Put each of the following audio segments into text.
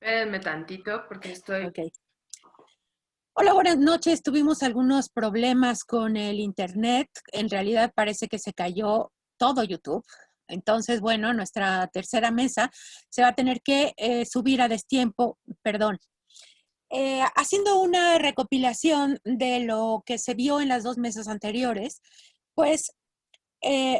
Espérenme tantito porque estoy... Ok. Hola, buenas noches. Tuvimos algunos problemas con el internet. En realidad parece que se cayó todo YouTube. Entonces, bueno, nuestra tercera mesa se va a tener que subir a destiempo, perdón. Haciendo una recopilación de lo que se vio en las dos mesas anteriores, pues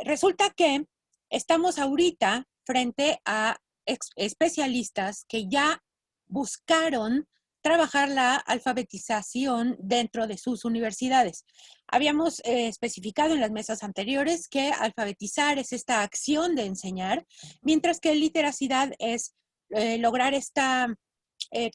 resulta que estamos ahorita frente a especialistas que ya buscaron trabajar la alfabetización dentro de sus universidades. Habíamos especificado en las mesas anteriores que alfabetizar es esta acción de enseñar, mientras que literacidad es lograr esta eh,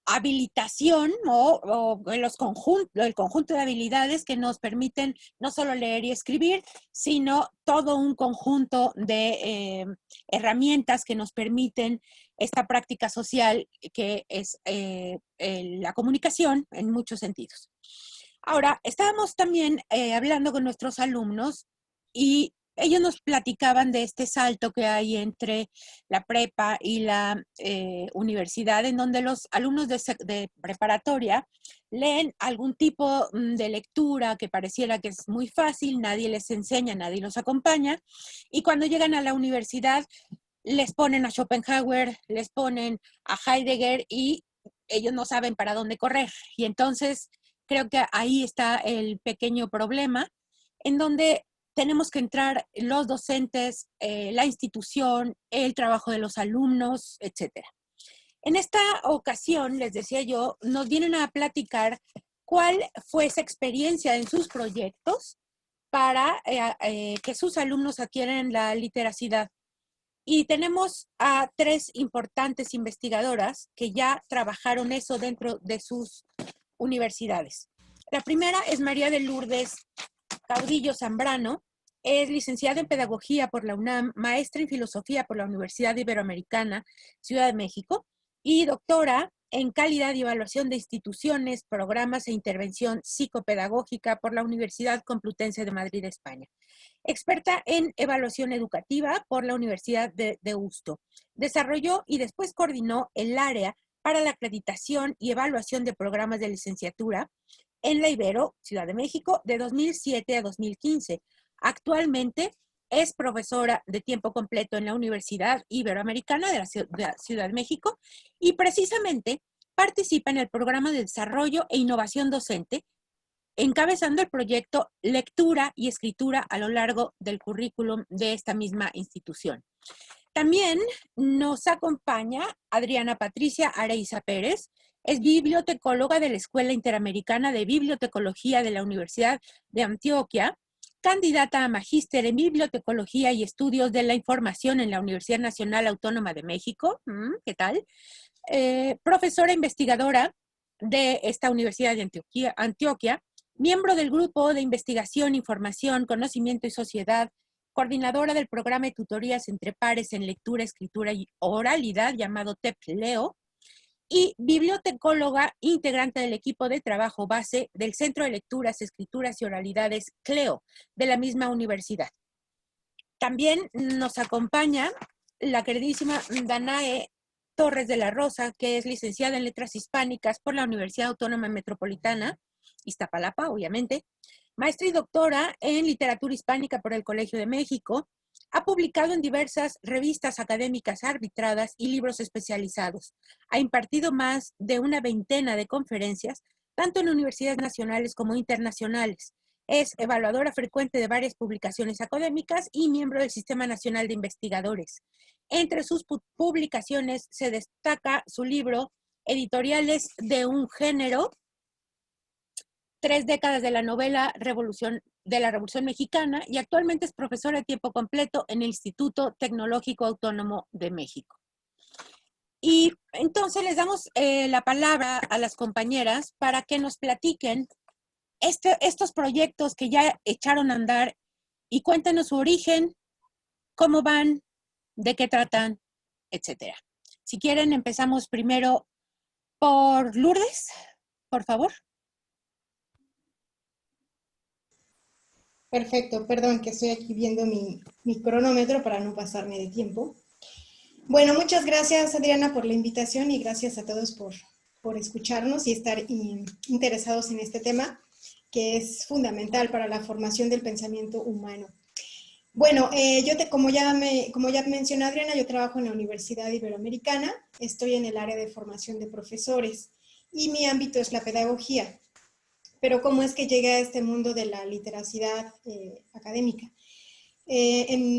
habilitación o el conjunto de habilidades que nos permiten no solo leer y escribir, sino todo un conjunto de herramientas que nos permiten esta práctica social que es la comunicación en muchos sentidos. Ahora, estábamos también hablando con nuestros alumnos y ellos nos platicaban de este salto que hay entre la prepa y la universidad, en donde los alumnos de preparatoria leen algún tipo de lectura que pareciera que es muy fácil, nadie les enseña, nadie los acompaña, y cuando llegan a la universidad les ponen a Schopenhauer, les ponen a Heidegger y ellos no saben para dónde correr. Y entonces creo que ahí está el pequeño problema, en donde tenemos que entrar los docentes, la institución, el trabajo de los alumnos, etcétera. En esta ocasión, les decía yo, nos vienen a platicar cuál fue esa experiencia en sus proyectos para que sus alumnos adquieran la literacidad. Y tenemos a tres importantes investigadoras que ya trabajaron eso dentro de sus universidades. La primera es María de Lourdes Caudillo Zambrano, es licenciada en Pedagogía por la UNAM, maestra en Filosofía por la Universidad Iberoamericana, Ciudad de México, y doctora en Calidad y Evaluación de Instituciones, Programas e Intervención Psicopedagógica por la Universidad Complutense de Madrid, España. Experta en evaluación educativa por la Universidad de Deusto. Desarrolló y después coordinó el área para la acreditación y evaluación de programas de licenciatura en la Ibero, Ciudad de México, de 2007 a 2015. Actualmente es profesora de tiempo completo en la Universidad Iberoamericana de la Ciudad de México y precisamente participa en el programa de desarrollo e innovación docente, encabezando el proyecto Lectura y Escritura a lo largo del currículum de esta misma institución. También nos acompaña Adriana Patricia Areiza Pérez, es bibliotecóloga de la Escuela Interamericana de Bibliotecología de la Universidad de Antioquia, candidata a magíster en Bibliotecología y Estudios de la Información en la Universidad Nacional Autónoma de México. ¿Qué tal? Profesora investigadora de esta Universidad de Antioquia, miembro del Grupo de Investigación, Información, Conocimiento y Sociedad, coordinadora del programa de tutorías entre pares en lectura, escritura y oralidad llamado TEP-LEO, y bibliotecóloga integrante del equipo de trabajo base del Centro de Lecturas, Escrituras y Oralidades CLEO de la misma universidad. También nos acompaña la queridísima Danae Torres de la Rosa, que es licenciada en Letras Hispánicas por la Universidad Autónoma Metropolitana, Iztapalapa, obviamente, maestra y doctora en Literatura Hispánica por el Colegio de México, ha publicado en diversas revistas académicas arbitradas y libros especializados. Ha impartido más de una veintena de conferencias, tanto en universidades nacionales como internacionales. Es evaluadora frecuente de varias publicaciones académicas y miembro del Sistema Nacional de Investigadores. Entre sus publicaciones se destaca su libro Editoriales de un género, 3 décadas de la novela de la Revolución Mexicana, y actualmente es profesora de tiempo completo en el Instituto Tecnológico Autónomo de México. Y entonces les damos la palabra a las compañeras para que nos platiquen estos proyectos que ya echaron a andar y cuéntanos su origen, cómo van, de qué tratan, etcétera. Si quieren, empezamos primero por Lourdes, por favor. Perfecto, perdón que estoy aquí viendo mi cronómetro para no pasarme de tiempo. Bueno, muchas gracias, Adriana, por la invitación y gracias a todos por escucharnos y estar interesados en este tema, que es fundamental para la formación del pensamiento humano. Bueno, como ya mencionó Adriana, yo trabajo en la Universidad Iberoamericana, estoy en el área de formación de profesores y mi ámbito es la pedagogía. Pero ¿cómo es que llegué a este mundo de la literacidad académica?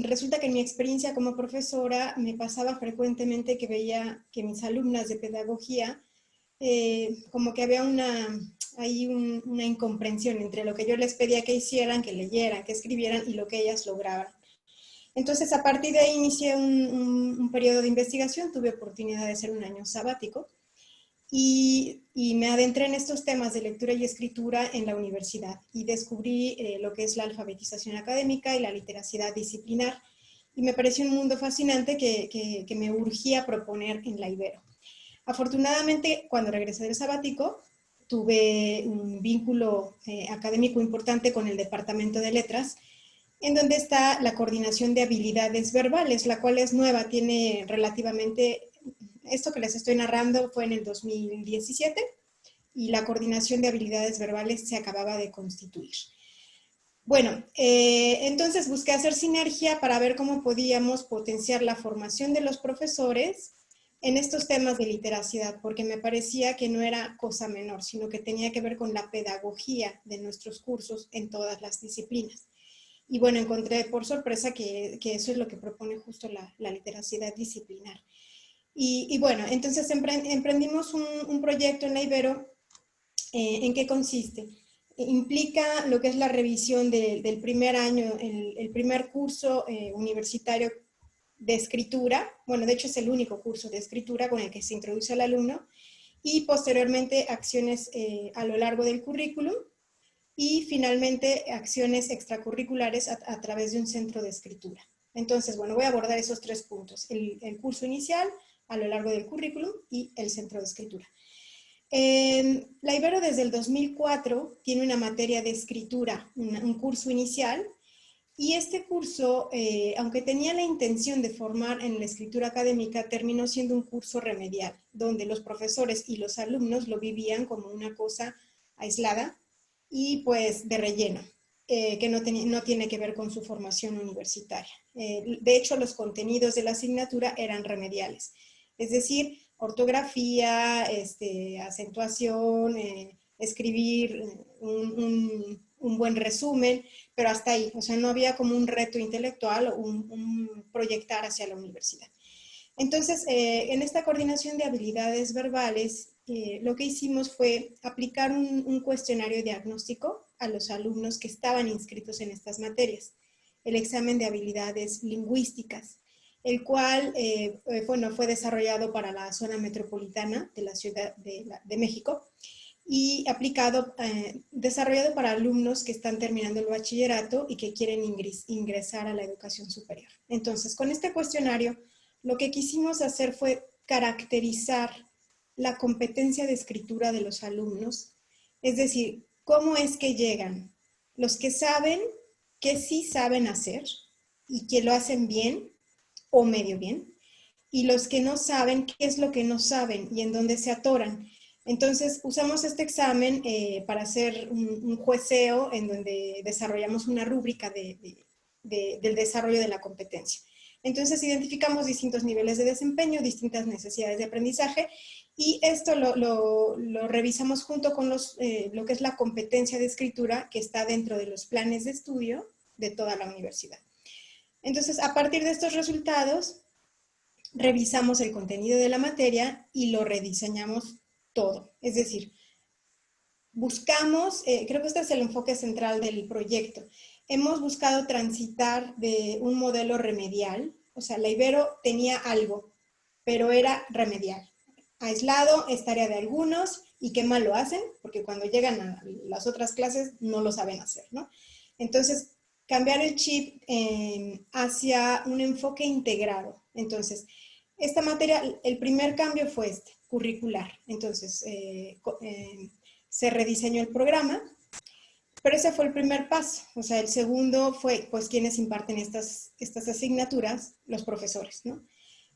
Resulta que en mi experiencia como profesora me pasaba frecuentemente que veía que mis alumnas de pedagogía, como que había una incomprensión entre lo que yo les pedía que hicieran, que leyeran, que escribieran y lo que ellas lograban. Entonces, a partir de ahí inicié un periodo de investigación, tuve oportunidad de hacer un año sabático y me adentré en estos temas de lectura y escritura en la universidad y descubrí lo que es la alfabetización académica y la literacidad disciplinar. Y me pareció un mundo fascinante que me urgía proponer en la Ibero. Afortunadamente, cuando regresé del sabático, tuve un vínculo académico importante con el Departamento de Letras, en donde está la coordinación de habilidades verbales, la cual es nueva, tiene relativamente, esto que les estoy narrando fue en el 2017 y la coordinación de habilidades verbales se acababa de constituir. Bueno, entonces busqué hacer sinergia para ver cómo podíamos potenciar la formación de los profesores en estos temas de literacidad, porque me parecía que no era cosa menor, sino que tenía que ver con la pedagogía de nuestros cursos en todas las disciplinas. Y bueno, encontré por sorpresa que eso es lo que propone justo la literacidad disciplinar. Y bueno, entonces emprendimos un proyecto en la Ibero. ¿En qué consiste? Implica lo que es la revisión del primer año, el primer curso universitario de escritura. Bueno, de hecho es el único curso de escritura con el que se introduce al alumno. Y posteriormente acciones a lo largo del currículum. Y finalmente acciones extracurriculares a través de un centro de escritura. Entonces, bueno, voy a abordar esos tres puntos: el curso inicial, a lo largo del currículum y el centro de escritura. La Ibero desde el 2004 tiene una materia de escritura, un curso inicial, y este curso, aunque tenía la intención de formar en la escritura académica, terminó siendo un curso remedial, donde los profesores y los alumnos lo vivían como una cosa aislada y pues de relleno, que no tiene que ver con su formación universitaria. De hecho, los contenidos de la asignatura eran remediales, es decir, ortografía, acentuación, escribir un buen resumen, pero hasta ahí. O sea, no había como un reto intelectual o un proyectar hacia la universidad. Entonces, en esta coordinación de habilidades verbales, lo que hicimos fue aplicar un cuestionario diagnóstico a los alumnos que estaban inscritos en estas materias, el examen de habilidades lingüísticas, el cual bueno, fue desarrollado para la zona metropolitana de la Ciudad de México y desarrollado para alumnos que están terminando el bachillerato y que quieren ingresar a la educación superior. Entonces, con este cuestionario, lo que quisimos hacer fue caracterizar la competencia de escritura de los alumnos, es decir, cómo es que llegan los que saben que sí saben hacer y que lo hacen bien o medio bien, y los que no saben qué es lo que no saben y en dónde se atoran. Entonces, usamos este examen para hacer un jueceo en donde desarrollamos una rúbrica del desarrollo de la competencia. Entonces, identificamos distintos niveles de desempeño, distintas necesidades de aprendizaje, y esto lo revisamos junto con lo que es la competencia de escritura que está dentro de los planes de estudio de toda la universidad. Entonces, a partir de estos resultados, revisamos el contenido de la materia y lo rediseñamos todo. Es decir, buscamos, creo que este es el enfoque central del proyecto, hemos buscado transitar de un modelo remedial, o sea, la Ibero tenía algo, pero era remedial. Aislado, es tarea de algunos, y qué mal lo hacen, porque cuando llegan a las otras clases no lo saben hacer, ¿no? Entonces, cambiar el chip hacia un enfoque integrado. Entonces, esta materia, el primer cambio fue curricular. Entonces, se rediseñó el programa, pero ese fue el primer paso. O sea, el segundo fue, pues, quienes imparten estas asignaturas, los profesores, ¿no?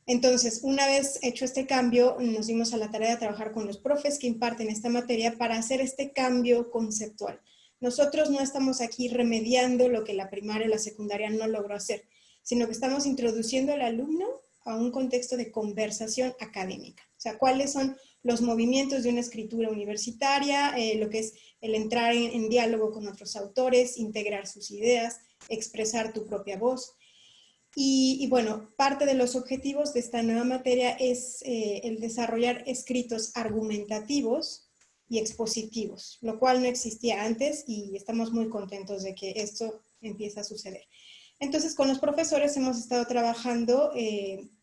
Entonces, una vez hecho este cambio, nos dimos a la tarea de trabajar con los profes que imparten esta materia para hacer este cambio conceptual. Nosotros no estamos aquí remediando lo que la primaria o la secundaria no logró hacer, sino que estamos introduciendo al alumno a un contexto de conversación académica. O sea, cuáles son los movimientos de una escritura universitaria, lo que es el entrar en diálogo con otros autores, integrar sus ideas, expresar tu propia voz. Y bueno, parte de los objetivos de esta nueva materia es el desarrollar escritos argumentativos y expositivos, lo cual no existía antes y estamos muy contentos de que esto empiece a suceder. Entonces, con los profesores hemos estado trabajando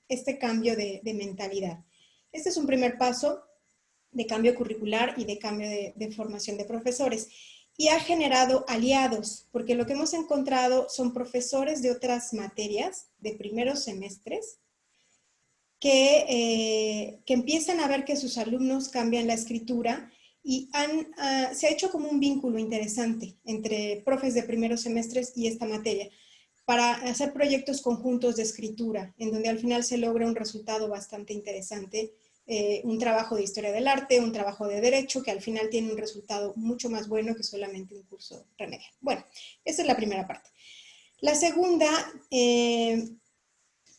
este cambio de mentalidad. Este es un primer paso de cambio curricular y de cambio de formación de profesores. Y ha generado aliados, porque lo que hemos encontrado son profesores de otras materias, de primeros semestres, que empiezan a ver que sus alumnos cambian la escritura y se ha hecho como un vínculo interesante entre profes de primeros semestres y esta materia, para hacer proyectos conjuntos de escritura, en donde al final se logra un resultado bastante interesante, un trabajo de historia del arte, un trabajo de derecho, que al final tiene un resultado mucho más bueno que solamente un curso remedial. Bueno, esa es la primera parte. La segunda,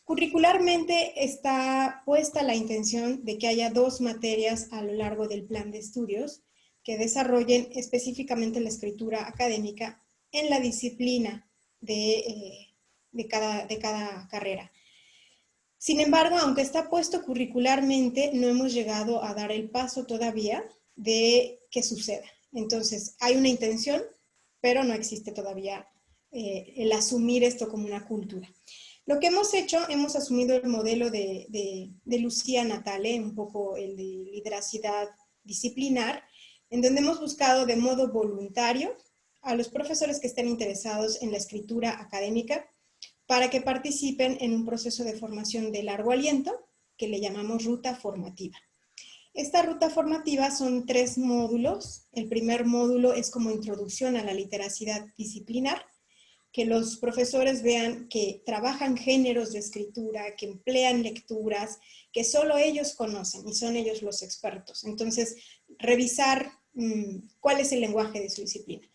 curricularmente está puesta la intención de que haya 2 materias a lo largo del plan de estudios que desarrollen específicamente la escritura académica en la disciplina de cada carrera. Sin embargo, aunque está puesto curricularmente, no hemos llegado a dar el paso todavía de que suceda. Entonces, hay una intención, pero no existe todavía el asumir esto como una cultura. Lo que hemos hecho, hemos asumido el modelo de Lucía Natale, un poco el de lideracidad disciplinar, en donde hemos buscado de modo voluntario a los profesores que estén interesados en la escritura académica para que participen en un proceso de formación de largo aliento que le llamamos ruta formativa. Esta ruta formativa son 3 módulos. El primer módulo es como introducción a la literacidad disciplinar, que los profesores vean que trabajan géneros de escritura, que emplean lecturas, que solo ellos conocen y son ellos los expertos. Entonces, revisar cuál es el lenguaje de su disciplina.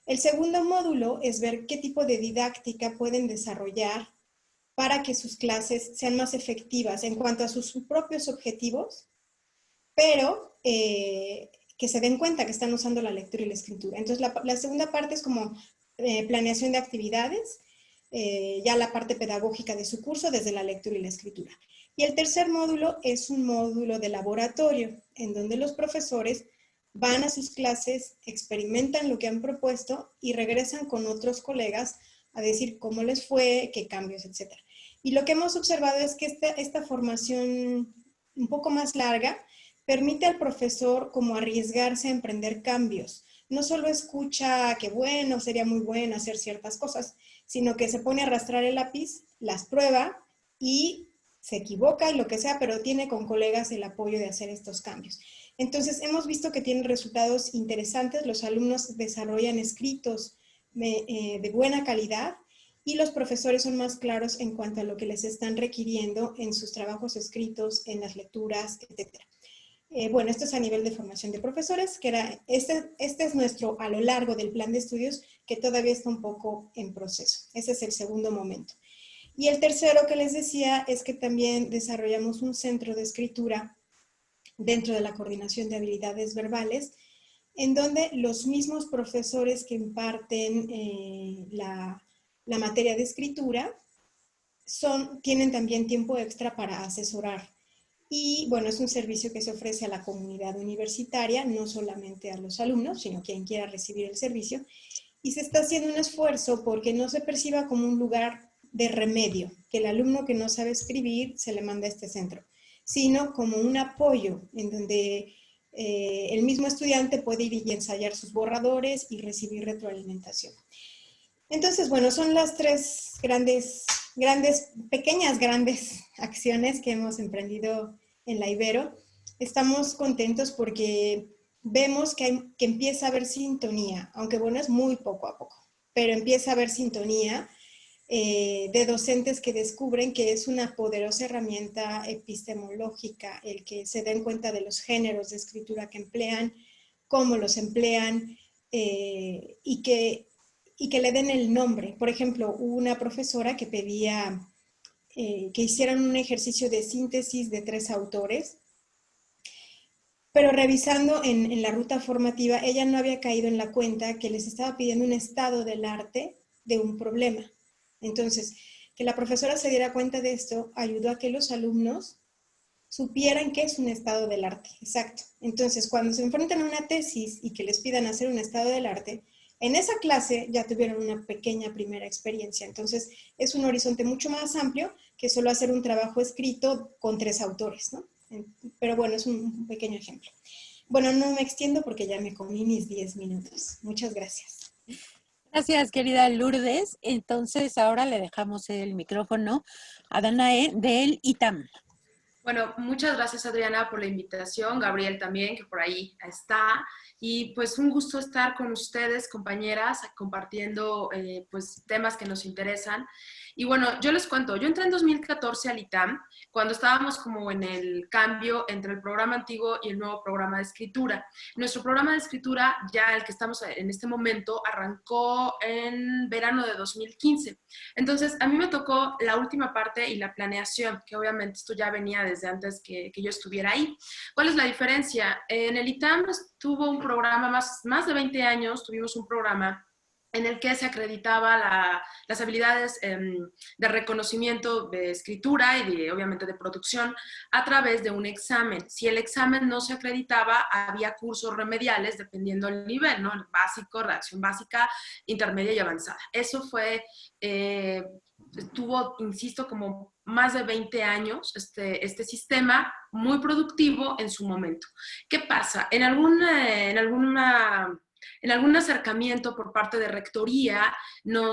El segundo módulo es ver qué tipo de didáctica pueden desarrollar para que sus clases sean más efectivas en cuanto a sus propios objetivos, pero que se den cuenta que están usando la lectura y la escritura. Entonces, la segunda parte es como planeación de actividades, ya la parte pedagógica de su curso desde la lectura y la escritura. Y el tercer módulo es un módulo de laboratorio, en donde los profesores van a sus clases, experimentan lo que han propuesto y regresan con otros colegas a decir cómo les fue, qué cambios, etc. Y lo que hemos observado es que esta formación un poco más larga permite al profesor como arriesgarse a emprender cambios. No solo escucha que bueno, sería muy bueno hacer ciertas cosas, sino que se pone a arrastrar el lápiz, las prueba y se equivoca y lo que sea, pero tiene con colegas el apoyo de hacer estos cambios. Entonces, hemos visto que tienen resultados interesantes, los alumnos desarrollan escritos de buena calidad y los profesores son más claros en cuanto a lo que les están requiriendo en sus trabajos escritos, en las lecturas, etc. Bueno, esto es a nivel de formación de profesores, que este es nuestro a lo largo del plan de estudios, que todavía está un poco en proceso. Ese es el segundo momento. Y el tercero que les decía es que también desarrollamos un centro de escritura dentro de la coordinación de habilidades verbales, en donde los mismos profesores que imparten la materia de escritura tienen también tiempo extra para asesorar. Y bueno, es un servicio que se ofrece a la comunidad universitaria, no solamente a los alumnos, sino quien quiera recibir el servicio. Y se está haciendo un esfuerzo porque no se perciba como un lugar de remedio, que el alumno que no sabe escribir se le manda a este centro, sino como un apoyo en donde el mismo estudiante puede ir y ensayar sus borradores y recibir retroalimentación. Entonces, bueno, son las 3 pequeñas grandes acciones que hemos emprendido en la Ibero. Estamos contentos porque vemos que empieza a haber sintonía, aunque bueno, es muy poco a poco, pero empieza a haber sintonía de docentes que descubren que es una poderosa herramienta epistemológica el que se den cuenta de los géneros de escritura que emplean, cómo los emplean, y que le den el nombre. Por ejemplo, hubo una profesora que pedía que hicieran un ejercicio de síntesis de 3 autores, pero revisando en la ruta formativa, ella no había caído en la cuenta que les estaba pidiendo un estado del arte de un problema. Entonces, que la profesora se diera cuenta de esto ayudó a que los alumnos supieran qué es un estado del arte. Exacto. Entonces, cuando se enfrentan a una tesis y que les pidan hacer un estado del arte, en esa clase ya tuvieron una pequeña primera experiencia. Entonces, es un horizonte mucho más amplio que solo hacer un trabajo escrito con 3 autores, ¿no? Pero bueno, es un pequeño ejemplo. Bueno, no me extiendo porque ya me comí mis 10 minutos. Muchas gracias. Gracias, querida Lourdes. Entonces, ahora le dejamos el micrófono a Danae del ITAM. Bueno, muchas gracias, Adriana, por la invitación, Gabriel también, que por ahí está, y pues un gusto estar con ustedes, compañeras, compartiendo pues temas que nos interesan. Y bueno, yo les cuento, yo entré en 2014 al ITAM, cuando estábamos como en el cambio entre el programa antiguo y el nuevo programa de escritura. Nuestro programa de escritura, ya el que estamos en este momento, arrancó en verano de 2015. Entonces, a mí me tocó la última parte y la planeación, que obviamente esto ya venía desde antes que yo estuviera ahí. ¿Cuál es la diferencia? En el ITAM tuvo un programa, más de 20 años, tuvimos un programa en el que se acreditaba las habilidades de reconocimiento de escritura y obviamente de producción a través de un examen. Si el examen no se acreditaba, había cursos remediales dependiendo del nivel, ¿no? Básico, redacción básica, intermedia y avanzada. Eso fue, tuvo, insisto, como más de 20 años este sistema muy productivo en su momento. ¿Qué pasa? En algún acercamiento por parte de rectoría, no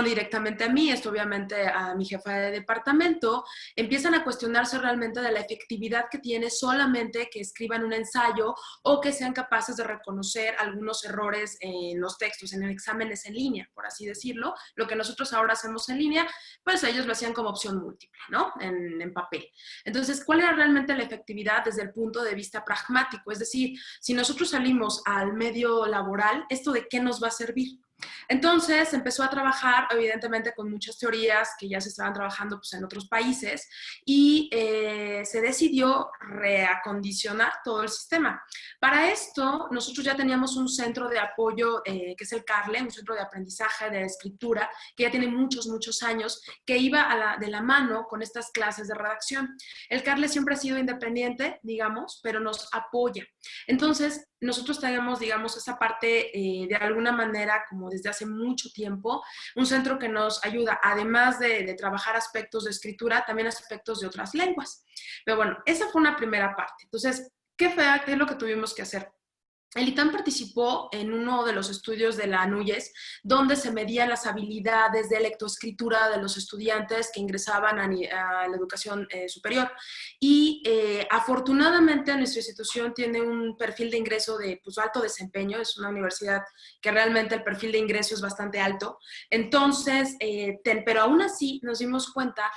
directamente a mí, esto obviamente a mi jefa de departamento, empiezan a cuestionarse realmente de la efectividad que tiene solamente que escriban un ensayo o que sean capaces de reconocer algunos errores en los textos, en exámenes en línea, por así decirlo. Lo que nosotros ahora hacemos en línea, pues ellos lo hacían como opción múltiple, ¿no? En papel. Entonces, ¿cuál era realmente la efectividad desde el punto de vista pragmático? Es decir, si nosotros salimos al medio laboral, ¿esto de qué nos va a servir? Entonces empezó a trabajar, evidentemente, con muchas teorías que ya se estaban trabajando pues, en otros países y se decidió reacondicionar todo el sistema. Para esto, nosotros ya teníamos un centro de apoyo que es el CARLE, un centro de aprendizaje de escritura, que ya tiene muchos años, que iba de la mano con estas clases de redacción. El CARLE siempre ha sido independiente, digamos, pero nos apoya. Entonces, nosotros tenemos, digamos, esa parte de alguna manera, como desde hace mucho tiempo, un centro que nos ayuda, además de trabajar aspectos de escritura, también aspectos de otras lenguas. Pero bueno, esa fue una primera parte. Entonces, ¿qué es lo que tuvimos que hacer? El ITAM participó en uno de los estudios de la ANUYES, donde se medían las habilidades de lectoescritura de los estudiantes que ingresaban a la educación superior. Y afortunadamente nuestra institución tiene un perfil de ingreso de pues, alto desempeño, es una universidad que realmente el perfil de ingreso es bastante alto. Entonces, pero aún así nos dimos cuenta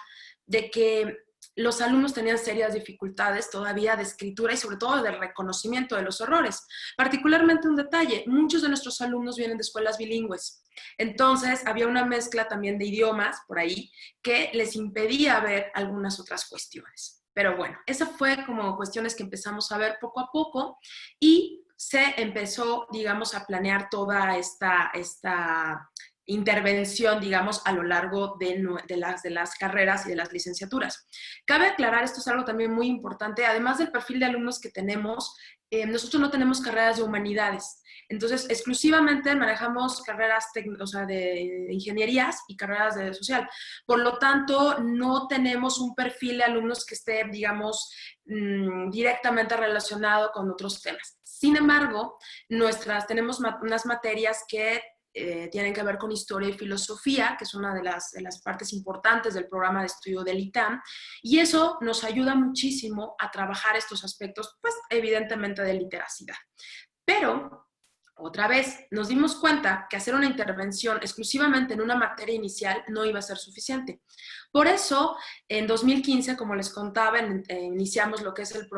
de que los alumnos tenían serias dificultades todavía de escritura y sobre todo de reconocimiento de los errores. Particularmente un detalle, muchos de nuestros alumnos vienen de escuelas bilingües. Entonces había una mezcla también de idiomas por ahí que les impedía ver algunas otras cuestiones. Pero bueno, esa fue como cuestiones que empezamos a ver poco a poco y se empezó, digamos, a planear toda esta intervención, digamos, a lo largo de las carreras y de las licenciaturas. Cabe aclarar, esto es algo también muy importante, además del perfil de alumnos que tenemos, nosotros no tenemos carreras de humanidades, entonces exclusivamente manejamos carreras de ingenierías y carreras de social. Por lo tanto, no tenemos un perfil de alumnos que esté, digamos, directamente relacionado con otros temas. Sin embargo, tenemos unas materias que tienen que ver con historia y filosofía, que es una de las partes importantes del programa de estudio del ITAM, y eso nos ayuda muchísimo a trabajar estos aspectos, pues evidentemente de literacidad. Pero Otra vez, nos dimos cuenta que hacer una intervención exclusivamente en una materia inicial no iba a ser suficiente. Por eso, en 2015, como les contaba, iniciamos lo que es el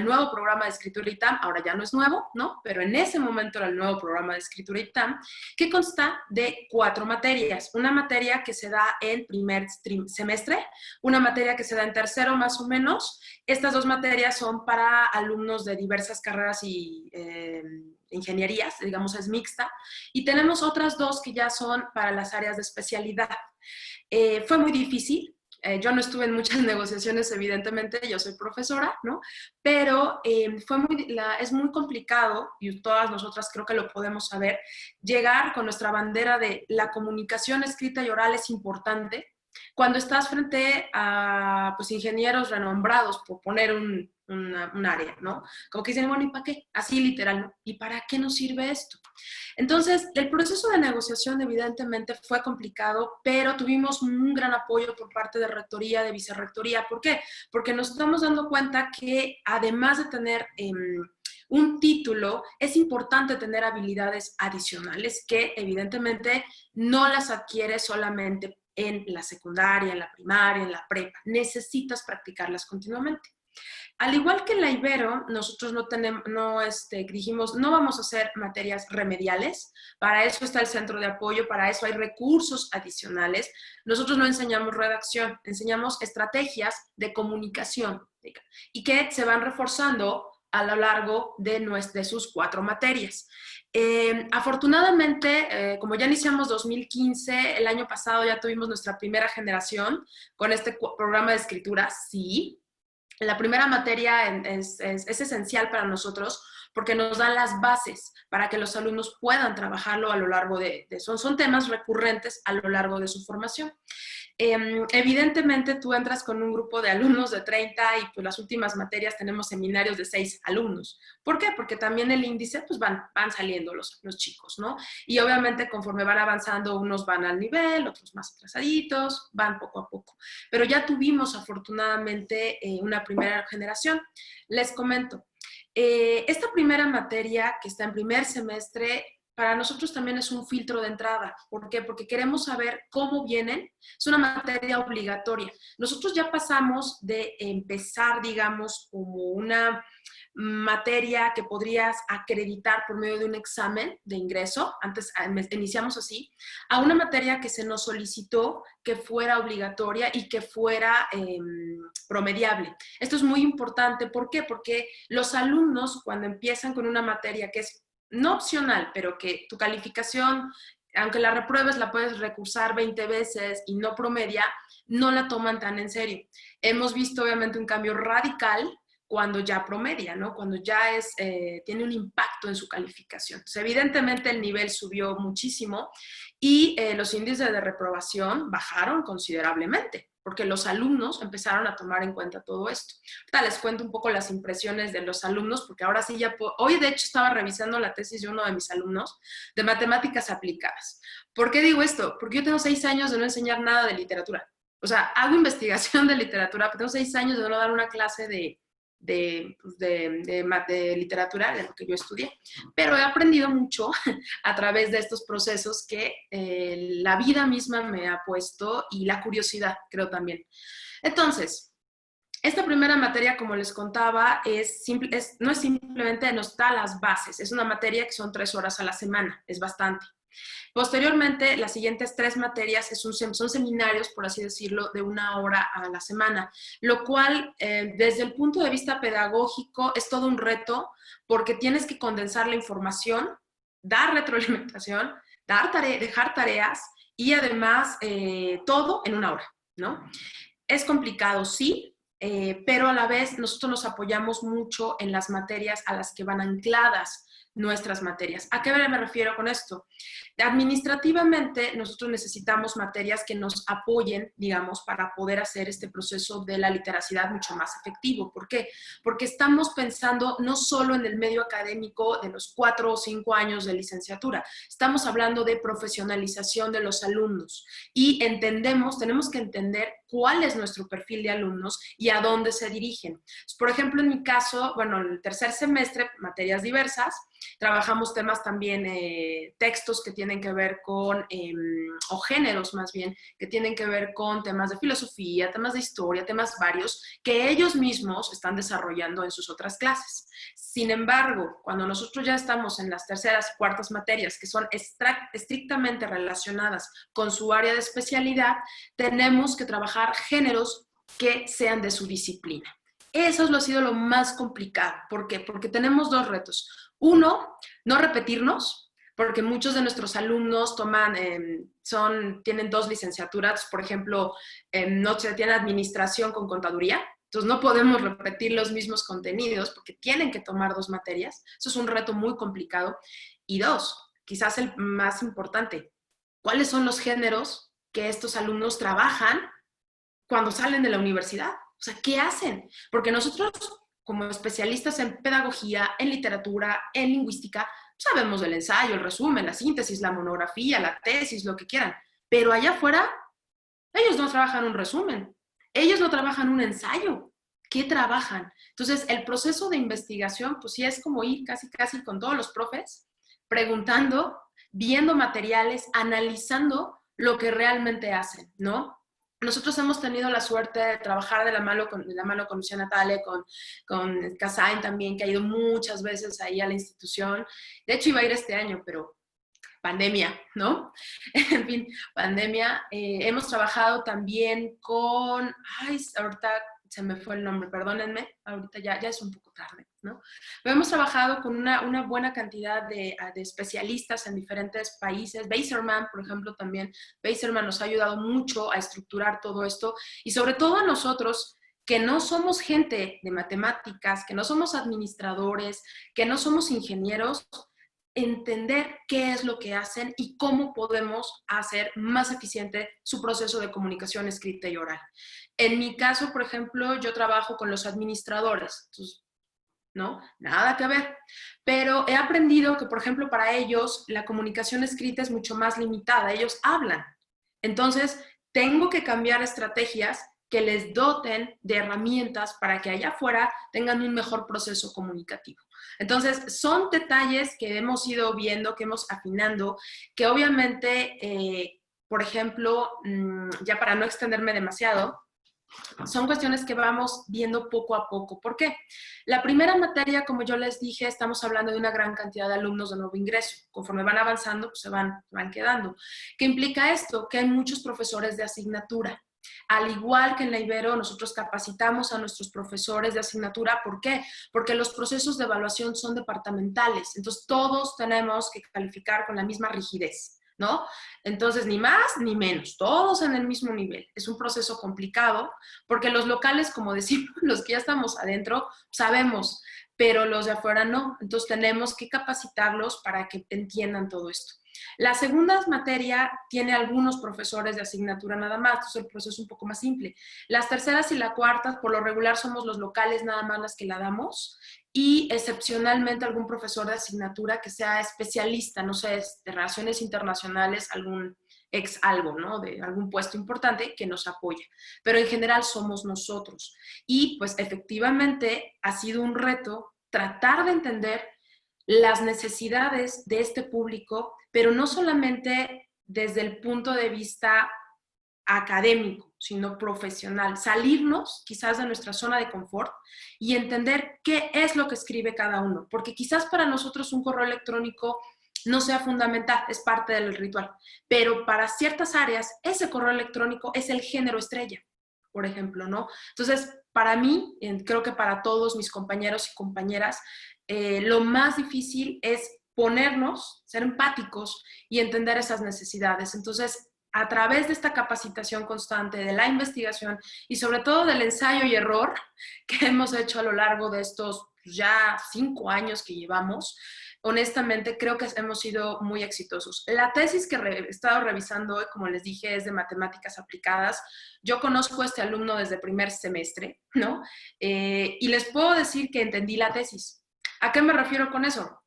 nuevo programa de escritura ITAM. Ahora ya no es nuevo, ¿no? Pero en ese momento era el nuevo programa de escritura ITAM, que consta de 4 materias. Una materia que se da en primer semestre, una materia que se da en tercero más o menos. Estas 2 materias son para alumnos de diversas carreras y ingenierías, digamos es mixta, y tenemos otras 2 que ya son para las áreas de especialidad. Fue muy difícil, yo no estuve en muchas negociaciones, evidentemente, yo soy profesora, ¿no? Pero es muy complicado, y todas nosotras creo que lo podemos saber, llegar con nuestra bandera de la comunicación escrita y oral es importante, cuando estás frente a pues, ingenieros renombrados, por poner un área, ¿no? Como que dicen, bueno, ¿y para qué? Así literal, ¿no? ¿Y para qué nos sirve esto? Entonces, el proceso de negociación evidentemente fue complicado, pero tuvimos un gran apoyo por parte de rectoría, de vicerrectoría. ¿Por qué? Porque nos estamos dando cuenta que además de tener un título, es importante tener habilidades adicionales que evidentemente no las adquieres solamente en la secundaria, en la primaria, en la prepa. Necesitas practicarlas continuamente. Al igual que en la Ibero, nosotros dijimos, no vamos a hacer materias remediales, para eso está el centro de apoyo, para eso hay recursos adicionales. Nosotros no enseñamos redacción, enseñamos estrategias de comunicación y que se van reforzando a lo largo de sus 4 materias. Afortunadamente, como ya iniciamos 2015, el año pasado ya tuvimos nuestra primera generación con este programa de escritura, sí. La primera materia es esencial para nosotros porque nos da las bases para que los alumnos puedan trabajarlo a lo largo son temas recurrentes a lo largo de su formación. Evidentemente tú entras con un grupo de alumnos de 30 y pues las últimas materias tenemos seminarios de 6 alumnos. ¿Por qué? Porque también el índice pues van saliendo los chicos, ¿no? Y obviamente conforme van avanzando unos van al nivel, otros más atrasaditos, van poco a poco. Pero ya tuvimos afortunadamente una primera generación. Les comento, esta primera materia que está en primer semestre para nosotros también es un filtro de entrada. ¿Por qué? Porque queremos saber cómo vienen. Es una materia obligatoria. Nosotros ya pasamos de empezar, digamos, como una materia que podrías acreditar por medio de un examen de ingreso, antes iniciamos así, a una materia que se nos solicitó que fuera obligatoria y que fuera promediable. Esto es muy importante. ¿Por qué? Porque los alumnos cuando empiezan con una materia que es no opcional, pero que tu calificación, aunque la repruebes, la puedes recursar 20 veces y no promedia, no la toman tan en serio. Hemos visto obviamente un cambio radical cuando ya promedia, ¿no? Cuando ya tiene un impacto en su calificación. Entonces, evidentemente el nivel subió muchísimo y los índices de reprobación bajaron considerablemente, porque los alumnos empezaron a tomar en cuenta todo esto. Ahorita les cuento un poco las impresiones de los alumnos, porque ahora sí hoy de hecho estaba revisando la tesis de uno de mis alumnos de matemáticas aplicadas. ¿Por qué digo esto? Porque yo tengo 6 años de no enseñar nada de literatura. O sea, hago investigación de literatura, pero tengo 6 años de no dar una clase de literatura, de lo que yo estudié. Pero he aprendido mucho a través de estos procesos que la vida misma me ha puesto y la curiosidad, creo también. Entonces, esta primera materia, como les contaba, no es simplemente nos da las bases. Es una materia que son 3 horas a la semana, es bastante. Posteriormente, las siguientes 3 materias son seminarios, por así decirlo, de 1 hora a la semana, lo cual desde el punto de vista pedagógico es todo un reto porque tienes que condensar la información, dar retroalimentación, dejar tareas y además todo en 1 hora, ¿no? Es complicado, sí, pero a la vez nosotros nos apoyamos mucho en las materias a las que van ancladas nuestras materias. ¿A qué me refiero con esto? Administrativamente, nosotros necesitamos materias que nos apoyen, digamos, para poder hacer este proceso de la literacidad mucho más efectivo. ¿Por qué? Porque estamos pensando no solo en el medio académico de los 4 o 5 años de licenciatura, estamos hablando de profesionalización de los alumnos y tenemos que entender cuál es nuestro perfil de alumnos y a dónde se dirigen. Por ejemplo, en mi caso, bueno, en el tercer semestre, materias diversas, Trabajamos temas también, textos que tienen que ver con, o géneros más bien, que tienen que ver con temas de filosofía, temas de historia, temas varios, que ellos mismos están desarrollando en sus otras clases. Sin embargo, cuando nosotros ya estamos en las terceras y cuartas materias, que son estrictamente relacionadas con su área de especialidad, tenemos que trabajar géneros que sean de su disciplina. Eso ha sido lo más complicado. ¿Por qué? Porque tenemos dos retos. Uno, no repetirnos, porque muchos de nuestros alumnos tienen 2 licenciaturas, por ejemplo, no se tiene administración con contaduría, entonces no podemos repetir los mismos contenidos porque tienen que tomar 2 materias. Eso es un reto muy complicado. Y 2, quizás el más importante, ¿cuáles son los géneros que estos alumnos trabajan cuando salen de la universidad? O sea, ¿qué hacen? Porque nosotros, como especialistas en pedagogía, en literatura, en lingüística, sabemos del ensayo, el resumen, la síntesis, la monografía, la tesis, lo que quieran. Pero allá afuera, ellos no trabajan un resumen. Ellos no trabajan un ensayo. ¿Qué trabajan? Entonces, el proceso de investigación, pues sí es como ir casi con todos los profes, preguntando, viendo materiales, analizando lo que realmente hacen, ¿no? Nosotros hemos tenido la suerte de trabajar de la mano con Lucía Natale, con Casain también, que ha ido muchas veces ahí a la institución. De hecho, iba a ir este año, pero pandemia, ¿no? En fin, pandemia. Hemos trabajado también con, ahorita se me fue el nombre, perdónenme, ahorita ya es un poco tarde, ¿no? Pero hemos trabajado con una buena cantidad de especialistas en diferentes países. Beiserman, por ejemplo, también. Beiserman nos ha ayudado mucho a estructurar todo esto y sobre todo a nosotros, que no somos gente de matemáticas, que no somos administradores, que no somos ingenieros, entender qué es lo que hacen y cómo podemos hacer más eficiente su proceso de comunicación escrita y oral. En mi caso, por ejemplo, yo trabajo con los administradores, entonces, ¿no? Nada que ver. Pero he aprendido que, por ejemplo, para ellos la comunicación escrita es mucho más limitada. Ellos hablan. Entonces, tengo que cambiar estrategias que les doten de herramientas para que allá afuera tengan un mejor proceso comunicativo. Entonces, son detalles que hemos ido viendo, que hemos afinando, que obviamente, por ejemplo, ya para no extenderme demasiado, son cuestiones que vamos viendo poco a poco. ¿Por qué? La primera materia, como yo les dije, estamos hablando de una gran cantidad de alumnos de nuevo ingreso. Conforme van avanzando, pues se van quedando. ¿Qué implica esto? Que hay muchos profesores de asignatura. Al igual que en la Ibero, nosotros capacitamos a nuestros profesores de asignatura. ¿Por qué? Porque los procesos de evaluación son departamentales. Entonces, todos tenemos que calificar con la misma rigidez, ¿no? Entonces, ni más ni menos, todos en el mismo nivel. Es un proceso complicado porque los locales, como decimos, los que ya estamos adentro, sabemos, pero los de afuera no. Entonces, tenemos que capacitarlos para que entiendan todo esto. La segunda materia tiene algunos profesores de asignatura nada más, entonces el proceso es un poco más simple. Las terceras y la cuarta, por lo regular, somos los locales nada más las que la damos y excepcionalmente algún profesor de asignatura que sea especialista, no sé, de relaciones internacionales, algún algo, ¿no? De algún puesto importante que nos apoya. Pero en general somos nosotros. Y pues efectivamente ha sido un reto tratar de entender las necesidades de este público, pero no solamente desde el punto de vista académico, sino profesional. Salirnos quizás de nuestra zona de confort y entender qué es lo que escribe cada uno, porque quizás para nosotros un correo electrónico no sea fundamental, es parte del ritual, pero para ciertas áreas ese correo electrónico es el género estrella, por ejemplo, ¿no? Entonces, para mí, creo que para todos mis compañeros y compañeras, lo más difícil es ponernos, ser empáticos y entender esas necesidades. Entonces, a través de esta capacitación constante, de la investigación y sobre todo del ensayo y error que hemos hecho a lo largo de estos ya 5 años que llevamos, honestamente creo que hemos sido muy exitosos. La tesis que he estado revisando hoy, como les dije, es de matemáticas aplicadas. Yo conozco a este alumno desde primer semestre, ¿no? Y les puedo decir que entendí la tesis. ¿A qué me refiero con eso?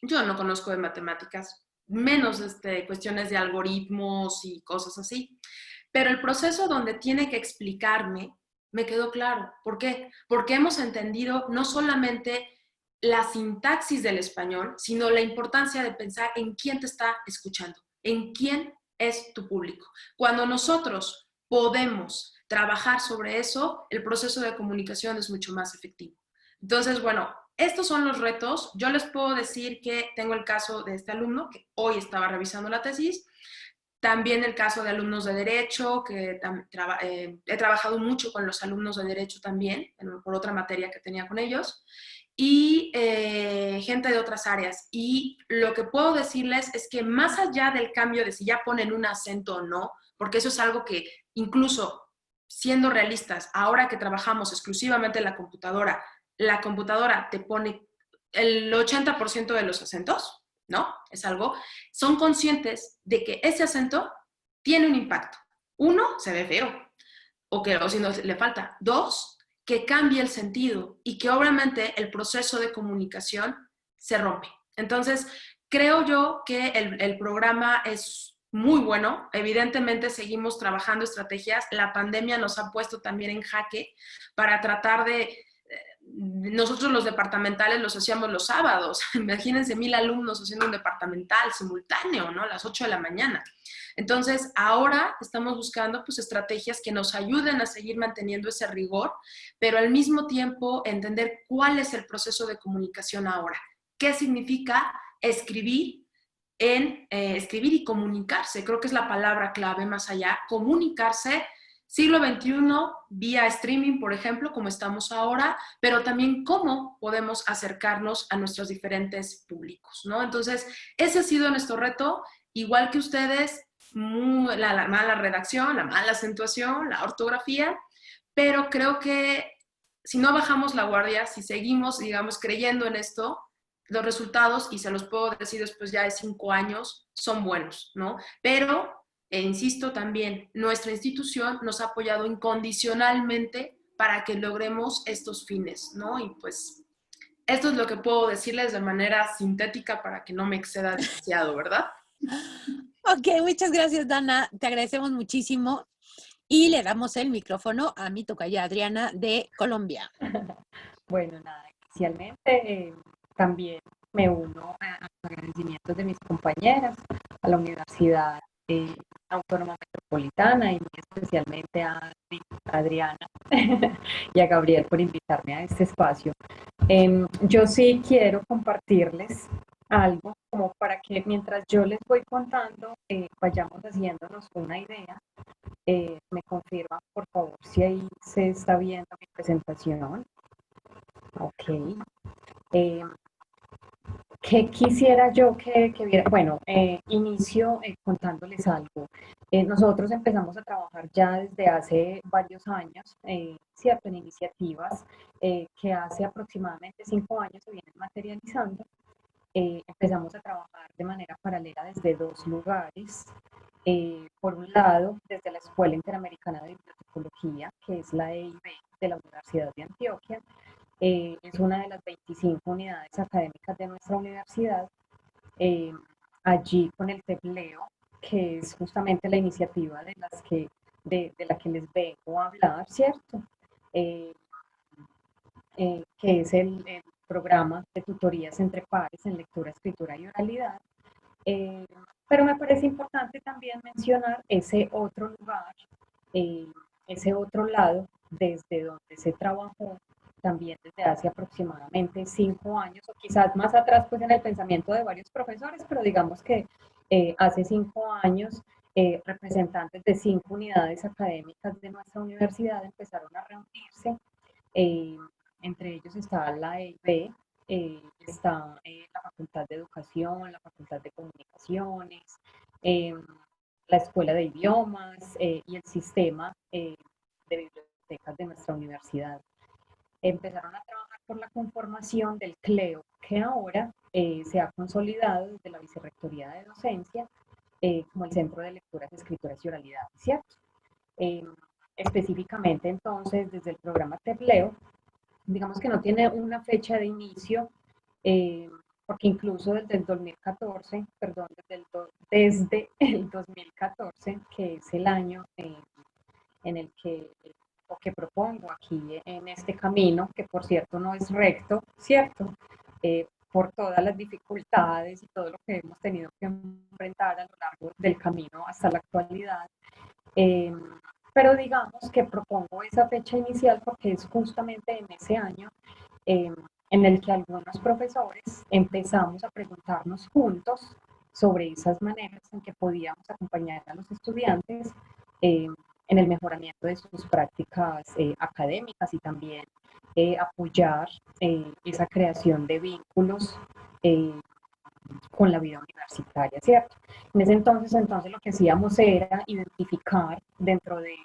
Yo no conozco de matemáticas, menos cuestiones de algoritmos y cosas así. Pero el proceso donde tiene que explicarme me quedó claro. ¿Por qué? Porque hemos entendido no solamente la sintaxis del español, sino la importancia de pensar en quién te está escuchando, en quién es tu público. Cuando nosotros podemos trabajar sobre eso, el proceso de comunicación es mucho más efectivo. Entonces, bueno, estos son los retos. Yo les puedo decir que tengo el caso de este alumno que hoy estaba revisando la tesis. También el caso de alumnos de Derecho, que he trabajado mucho con los alumnos de Derecho también, por otra materia que tenía con ellos, y gente de otras áreas. Y lo que puedo decirles es que más allá del cambio de si ya ponen un acento o no, porque eso es algo que incluso siendo realistas, ahora que trabajamos exclusivamente en la computadora te pone el 80% de los acentos, ¿no? Es algo, son conscientes de que ese acento tiene un impacto. Uno, se ve feo, o si no le falta. Dos, que cambie el sentido y que obviamente el proceso de comunicación se rompe. Entonces, creo yo que el programa es muy bueno. Evidentemente seguimos trabajando estrategias. La pandemia nos ha puesto también en jaque para tratar de nosotros los departamentales los hacíamos los sábados. Imagínense 1000 alumnos haciendo un departamental simultáneo, ¿no? A las 8 de la mañana. Entonces, ahora estamos buscando pues, estrategias que nos ayuden a seguir manteniendo ese rigor, pero al mismo tiempo entender cuál es el proceso de comunicación ahora. ¿Qué significa escribir? Escribir y comunicarse, creo que es la palabra clave más allá, comunicarse. Siglo XXI, vía streaming, por ejemplo, como estamos ahora, pero también cómo podemos acercarnos a nuestros diferentes públicos, ¿no? Entonces, ese ha sido nuestro reto, igual que ustedes, la mala redacción, la mala acentuación, la ortografía, pero creo que si no bajamos la guardia, si seguimos, digamos, creyendo en esto, los resultados, y se los puedo decir después ya de 5 años, son buenos, ¿no? Pero insisto también, nuestra institución nos ha apoyado incondicionalmente para que logremos estos fines, ¿no? Y pues esto es lo que puedo decirles de manera sintética para que no me exceda demasiado, ¿verdad? Ok, muchas gracias, Dana. Te agradecemos muchísimo. Y le damos el micrófono a mi tocaya Adriana de Colombia. Bueno, nada, inicialmente también me uno a los agradecimientos de mis compañeras, a la Universidad Autónoma Metropolitana y muy especialmente a Adriana y a Gabriel por invitarme a este espacio. Yo sí quiero compartirles algo como para que mientras yo les voy contando vayamos haciéndonos una idea. Me confirman, por favor, si ahí se está viendo mi presentación. Ok. ¿Qué quisiera yo que viera? Bueno, inicio contándoles algo. Nosotros empezamos a trabajar ya desde hace varios años, ¿cierto? En iniciativas que hace aproximadamente 5 años se vienen materializando. Empezamos a trabajar de manera paralela desde 2 lugares. Por un lado, desde la Escuela Interamericana de Bibliotecología, que es la EIB de la Universidad de Antioquia. Es una de las 25 unidades académicas de nuestra universidad. Allí con el TEPLEO, que es justamente la iniciativa de la que les vengo a hablar, ¿cierto? Que es el programa de tutorías entre pares en lectura, escritura y oralidad. Pero me parece importante también mencionar ese otro lugar, ese otro lado desde donde se trabajó también desde hace aproximadamente 5 años, o quizás más atrás pues en el pensamiento de varios profesores, pero digamos que hace 5 años representantes de 5 unidades académicas de nuestra universidad empezaron a reunirse. Entre ellos está la EIB, está la Facultad de Educación, la Facultad de Comunicaciones, la Escuela de Idiomas y el sistema de bibliotecas de nuestra universidad. Empezaron a trabajar por la conformación del CLEO, que ahora se ha consolidado desde la Vicerrectoría de Docencia como el Centro de Lecturas, Escrituras y Oralidad, ¿cierto? Específicamente entonces desde el programa TEPLEO, digamos que no tiene una fecha de inicio, porque incluso desde el 2014, perdón, desde el 2014, que es el año en el que propongo aquí en este camino, que por cierto no es recto, ¿cierto? por todas las dificultades y todo lo que hemos tenido que enfrentar a lo largo del camino hasta la actualidad. Eh, pero digamos que propongo esa fecha inicial porque es justamente en ese año eh, en el que algunos profesores empezamos a preguntarnos juntos sobre esas maneras en que podíamos acompañar a los estudiantes en el mejoramiento de sus prácticas académicas y también apoyar esa creación de vínculos eh, con la vida universitaria, ¿cierto? En ese entonces lo que hacíamos era identificar dentro de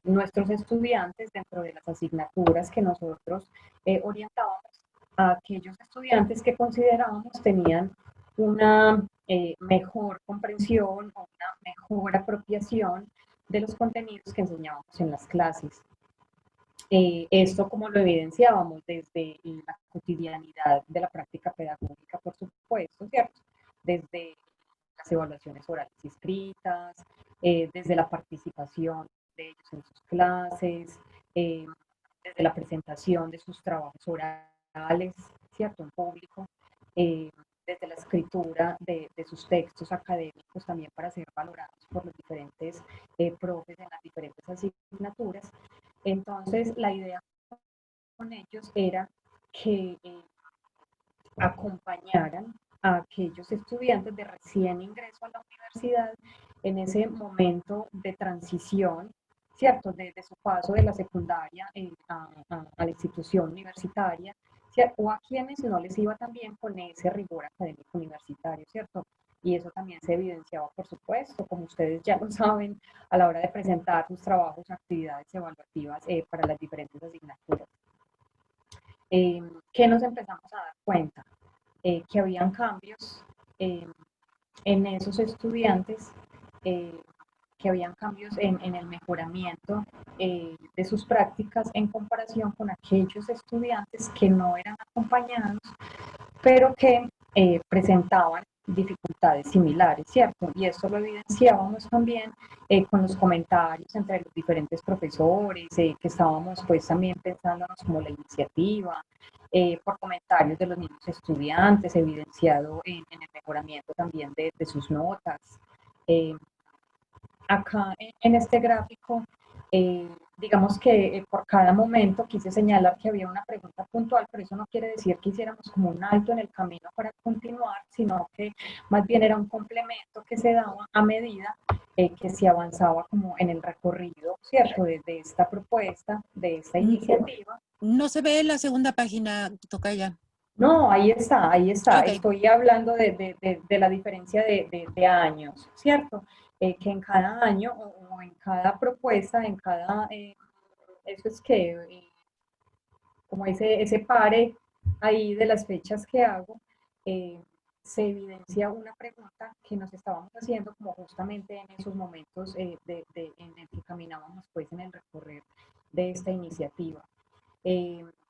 nuestros estudiantes, dentro de las asignaturas que nosotros orientábamos, a aquellos estudiantes que considerábamos tenían una mejor comprensión o una mejor apropiación de los contenidos que enseñábamos en las clases. Esto como lo evidenciábamos desde la cotidianidad de la práctica pedagógica, por supuesto, ¿cierto? Desde las evaluaciones orales y escritas, desde la participación de ellos en sus clases, desde la presentación de sus trabajos orales, ¿cierto? En público, desde la escritura de sus textos académicos también para ser valorados por los diferentes profes en las diferentes asignaturas. Entonces, la idea con ellos era que acompañaran a aquellos estudiantes de recién ingreso a la universidad en ese momento de transición, ¿cierto? Desde su paso de la secundaria a la institución universitaria, ¿cierto? O a quienes no les iba también con ese rigor académico universitario, ¿cierto? Y eso también se evidenciaba, por supuesto, como ustedes ya lo saben, a la hora de presentar sus trabajos, actividades evaluativas para las diferentes asignaturas. ¿Qué nos empezamos a dar cuenta? Que habían cambios en esos estudiantes, que habían cambios en el mejoramiento de sus prácticas en comparación con aquellos estudiantes que no eran acompañados, pero que presentaban dificultades similares, ¿cierto? Y esto lo evidenciábamos también con los comentarios entre los diferentes profesores, que estábamos pues también pensándonos como la iniciativa, por comentarios de los mismos estudiantes, evidenciado en el mejoramiento también de sus notas. Acá en este gráfico, digamos que por cada momento quise señalar que había una pregunta puntual, pero eso no quiere decir que hiciéramos como un alto en el camino para continuar, sino que más bien era un complemento que se daba a medida que se avanzaba como en el recorrido, ¿cierto? De esta propuesta, de esta iniciativa. No se ve la segunda página, Tocaya. No, ahí está, ahí está. Okay. Estoy hablando de la diferencia de años, ¿cierto? Que en cada año o en cada propuesta, en cada, eso es que, como ese pare ahí de las fechas que hago, se evidencia una pregunta que nos estábamos haciendo como justamente en esos momentos en el que caminábamos pues en el recorrer de esta iniciativa.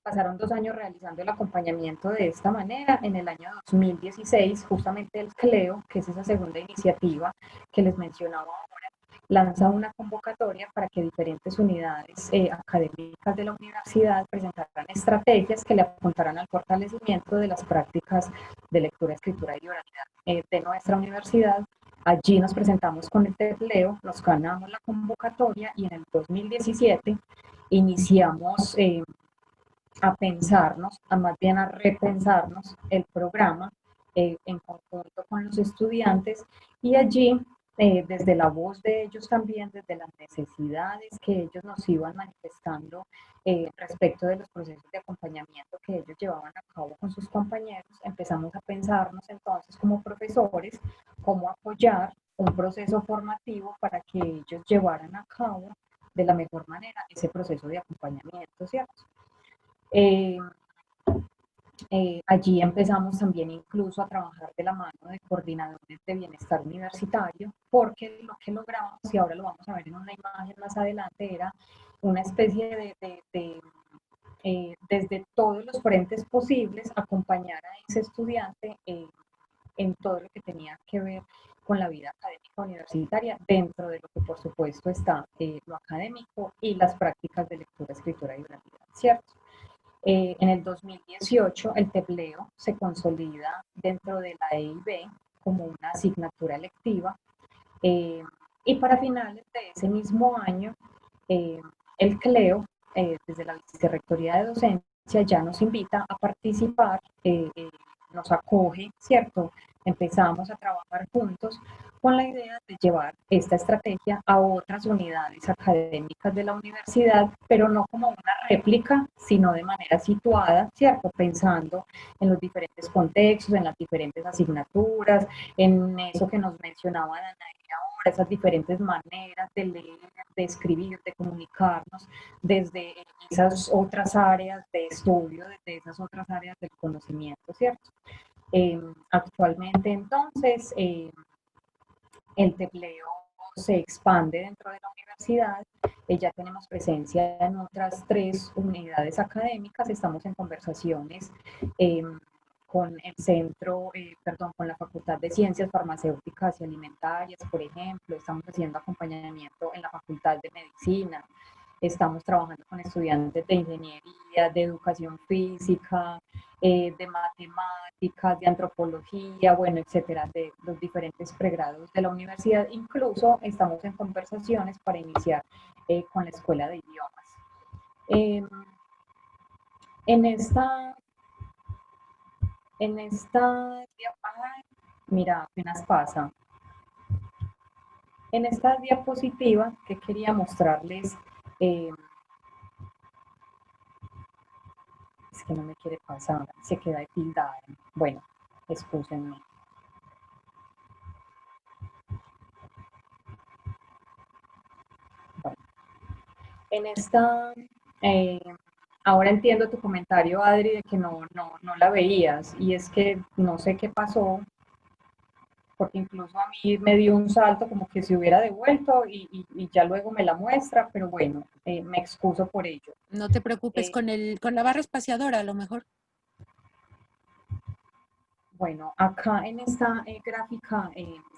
Pasaron 2 años realizando el acompañamiento de esta manera. En el año 2016, justamente el CLEO, que es esa segunda iniciativa que les mencionaba ahora, lanza una convocatoria para que diferentes unidades académicas de la universidad presentaran estrategias que le apuntaran al fortalecimiento de las prácticas de lectura, escritura y oralidad de nuestra universidad. Allí nos presentamos con el CLEO, nos ganamos la convocatoria y en el 2017 iniciamos a pensarnos, a más bien a repensarnos el programa en conjunto con los estudiantes y allí, desde la voz de ellos también, desde las necesidades que ellos nos iban manifestando respecto de los procesos de acompañamiento que ellos llevaban a cabo con sus compañeros, empezamos a pensarnos entonces como profesores cómo apoyar un proceso formativo para que ellos llevaran a cabo de la mejor manera ese proceso de acompañamiento, ¿cierto? Allí empezamos también incluso a trabajar de la mano de coordinadores de bienestar universitario, porque lo que logramos, y ahora lo vamos a ver en una imagen más adelante, era una especie desde todos los frentes posibles, acompañar a ese estudiante en todo lo que tenía que ver con la vida académica universitaria, dentro de lo que por supuesto está lo académico y las prácticas de lectura, escritura y oralidad, ¿cierto? En el 2018, el tebleo se consolida dentro de la EIB como una asignatura electiva, y para finales de ese mismo año, el CLEO, desde la Vicerrectoría de Docencia, ya nos invita a participar, nos acoge, ¿cierto? Empezamos a trabajar juntos con la idea de llevar esta estrategia a otras unidades académicas de la universidad, pero no como una réplica, sino de manera situada, ¿cierto? Pensando en los diferentes contextos, en las diferentes asignaturas, en eso que nos mencionaba Dana ahora, esas diferentes maneras de leer, de escribir, de comunicarnos desde esas otras áreas de estudio, desde esas otras áreas del conocimiento, ¿cierto? Actualmente, entonces, el tebleo se expande dentro de la universidad, ya tenemos presencia en otras 3 unidades académicas, estamos en conversaciones con el centro, perdón, con la Facultad de Ciencias Farmacéuticas y Alimentarias, por ejemplo, estamos haciendo acompañamiento en la Facultad de Medicina, estamos trabajando con estudiantes de ingeniería, de educación física, de matemáticas, de antropología, bueno, etcétera, de los diferentes pregrados de la universidad. Incluso estamos en conversaciones para iniciar con la escuela de idiomas. En esta, mira, apenas pasa. En esta diapositiva que quería mostrarles, es que no me quiere pasar, se queda de tildada. Bueno, excúsenme. Bueno, en esta, ahora entiendo tu comentario, Adri, de que no la veías, y es que no sé qué pasó, porque incluso a mí me dio un salto como que se hubiera devuelto y ya luego me la muestra, pero bueno, me excuso por ello. No te preocupes, con la barra espaciadora a lo mejor. Bueno, acá en esta gráfica,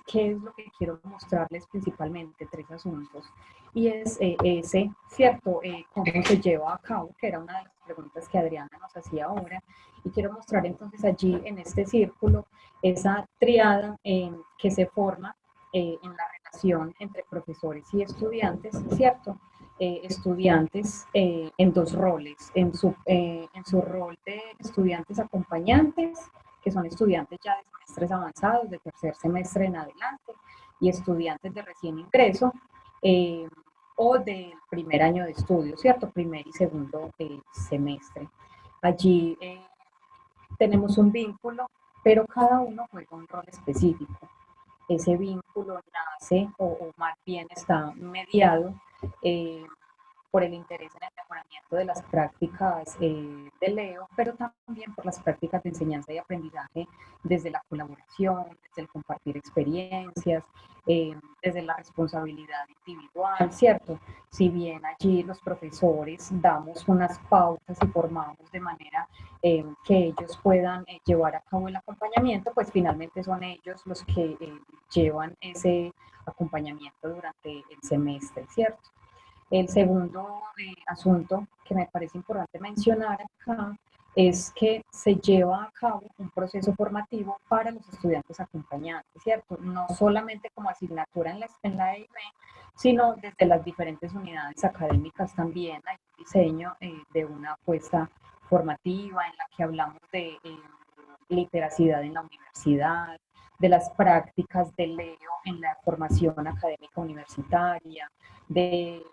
¿qué es lo que quiero mostrarles principalmente? 3 asuntos. Y es ese, ¿cierto? Cómo se lleva a cabo, que era una de las preguntas que Adriana nos hacía ahora. Y quiero mostrar entonces allí en este círculo esa triada que se forma en la relación entre profesores y estudiantes, ¿cierto? Estudiantes en 2 roles, en su rol de estudiantes acompañantes, que son estudiantes ya de semestres avanzados, de tercer semestre en adelante, y estudiantes de recién ingreso, o del primer año de estudio, ¿cierto? Primer y segundo semestre. Allí tenemos un vínculo, pero cada uno juega un rol específico. Ese vínculo nace, o más bien está mediado, por el interés en el mejoramiento de las prácticas de Leo, pero también por las prácticas de enseñanza y aprendizaje desde la colaboración, desde el compartir experiencias, desde la responsabilidad individual, ¿cierto? Si bien allí los profesores damos unas pautas y formamos de manera que ellos puedan llevar a cabo el acompañamiento, pues finalmente son ellos los que llevan ese acompañamiento durante el semestre, ¿cierto? El segundo asunto que me parece importante mencionar acá es que se lleva a cabo un proceso formativo para los estudiantes acompañantes, ¿cierto? No solamente como asignatura en la EIB, sino desde las diferentes unidades académicas también hay un diseño de una apuesta formativa en la que hablamos de literacidad en la universidad, de las prácticas de Leo en la formación académica universitaria, de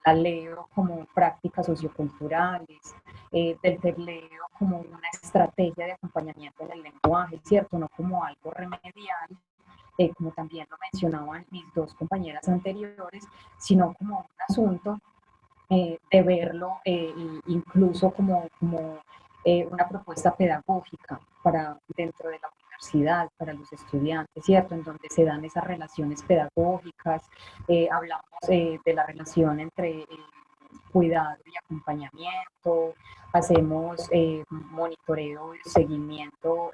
la Leo como prácticas socioculturales, del tebleo como una estrategia de acompañamiento en el lenguaje, ¿cierto? No como algo remedial, como también lo mencionaban mis 2 compañeras anteriores, sino como un asunto de verlo incluso como una propuesta pedagógica para dentro de la universidad, para los estudiantes, ¿cierto? En donde se dan esas relaciones pedagógicas, hablamos de la relación entre cuidado y acompañamiento, hacemos monitoreo y seguimiento